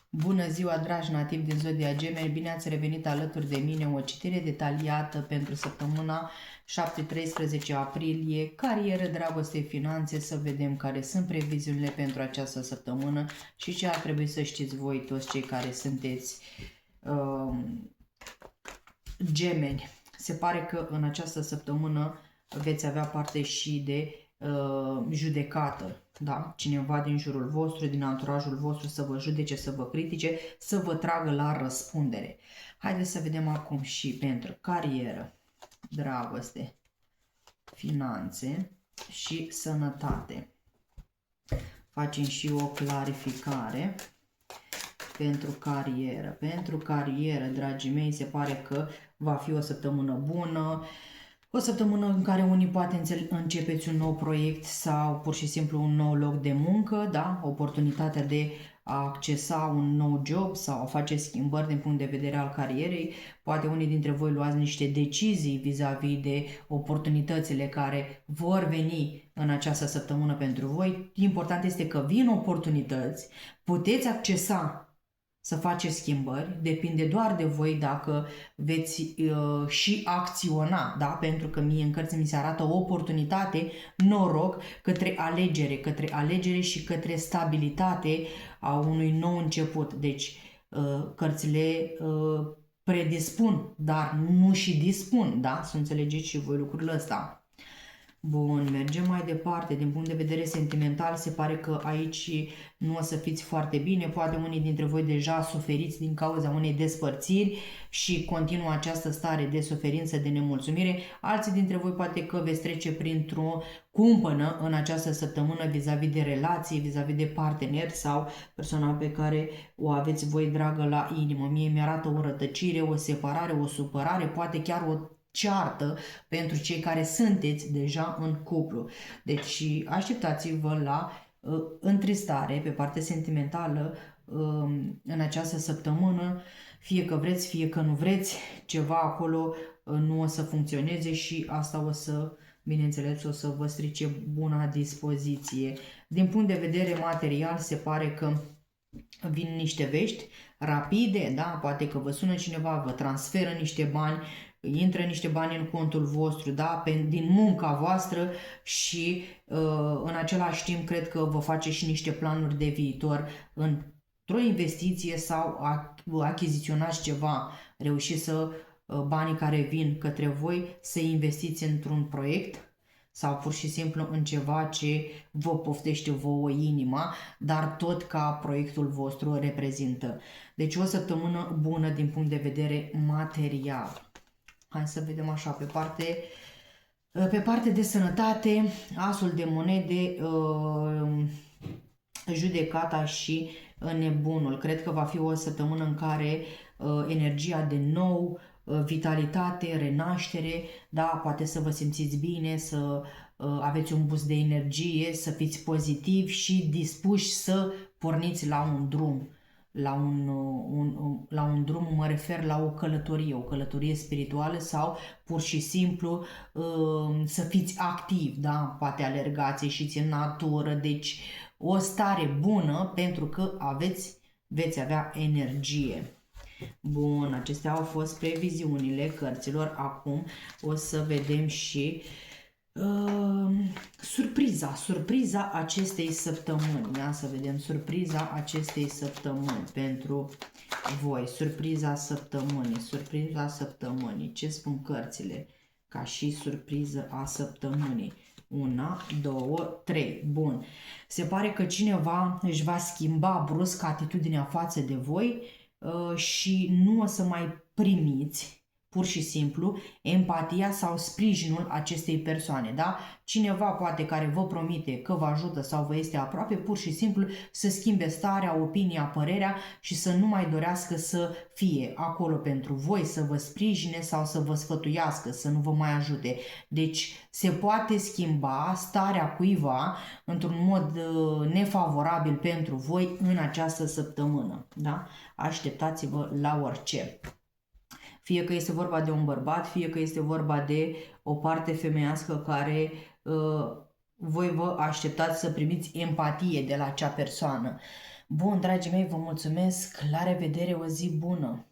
Bună ziua, dragi nativi din Zodia Gemeni, bine ați revenit alături de mine, o citire detaliată pentru săptămâna 7-13 aprilie, carieră, dragoste, finanțe, să vedem care sunt previziunile pentru această săptămână și ce ar trebui să știți voi toți cei care sunteți gemeni. Se pare că în această săptămână veți avea parte și de judecată, da? Cineva din jurul vostru, din anturajul vostru să vă judece, să vă critique, să vă tragă la răspundere. Haideți să vedem acum și pentru carieră, dragoste, finanțe și sănătate. Facem și o clarificare pentru carieră. Pentru carieră, dragii mei, se pare că va fi o săptămână bună, o săptămână în care unii poate începeți un nou proiect sau pur și simplu un nou loc de muncă, da? Oportunitatea de a accesa un nou job sau a face schimbări din punct de vedere al carierei. Poate unii dintre voi luați niște decizii vis-a-vis de oportunitățile care vor veni în această săptămână pentru voi. Important este că vin oportunități, puteți accesa să faceți schimbări, depinde doar de voi dacă veți și acționa, da? Pentru că mie în cărți mi se arată o oportunitate, noroc, către alegere și către stabilitate a unui nou început. Deci cărțile predispun, dar nu și dispun, da? Să înțelegeți și voi lucrurile astea. Bun, mergem mai departe. Din punct de vedere sentimental, se pare că aici nu o să fiți foarte bine. Poate unii dintre voi deja suferiți din cauza unei despărțiri și continuă această stare de suferință, de nemulțumire. Alții dintre voi poate că veți trece printr-o cumpănă în această săptămână vis-a-vis de relații, vis-a-vis de parteneri sau persoana pe care o aveți voi dragă la inimă. Mie mi-arată o rătăcire, o separare, o supărare, poate chiar o ceartă pentru cei care sunteți deja în cuplu. Deci așteptați-vă la întristare pe partea sentimentală în această săptămână, fie că vreți, fie că nu vreți, ceva acolo nu o să funcționeze și asta o să, bineînțeles, o să vă strice buna dispoziție. Din punct de vedere material, se pare că vin niște vești rapide, da? Poate că vă sună cineva, vă transferă niște bani, intră niște bani în contul vostru, da? Din munca voastră și în același timp cred că vă face și niște planuri de viitor într-o investiție sau achiziționați ceva, reușiți să banii care vin către voi să investiți într-un proiect sau pur și simplu în ceva ce vă poftește vouă inima, dar tot ca proiectul vostru reprezintă. Deci o săptămână bună din punct de vedere material. Hai să vedem așa, pe parte de sănătate, asul de monede, judecata și nebunul. Cred că va fi o săptămână în care energia de nou, vitalitate, renaștere, da, poate să vă simțiți bine, să aveți un boost de energie, să fiți pozitivi și dispuși să porniți la un drum. La un drum mă refer la o călătorie spirituală sau pur și simplu să fiți activi, da? Poate alergați, ieșiți în natură, deci o stare bună pentru că veți avea energie. Bun, acestea au fost previziunile cărților. Acum o să vedem și surpriza acestei săptămâni. Ia să vedem surpriza acestei săptămâni pentru voi. Surpriza săptămânii. Ce spun cărțile ca și surpriză a săptămânii? 1, 2, 3. Bun. Se pare că cineva își va schimba brusc atitudinea față de voi și nu o să mai primiți pur și simplu empatia sau sprijinul acestei persoane, da? Cineva poate care vă promite că vă ajută sau vă este aproape, pur și simplu să schimbe starea, opinia, părerea și să nu mai dorească să fie acolo pentru voi, să vă sprijine sau să vă sfătuiască, să nu vă mai ajute. Deci se poate schimba starea cuiva într-un mod nefavorabil pentru voi în această săptămână, da? Așteptați-vă la orice. Fie că este vorba de un bărbat, fie că este vorba de o parte femeiască care voi vă așteptați să primiți empatie de la acea persoană. Bun, dragii mei, vă mulțumesc, la revedere, o zi bună!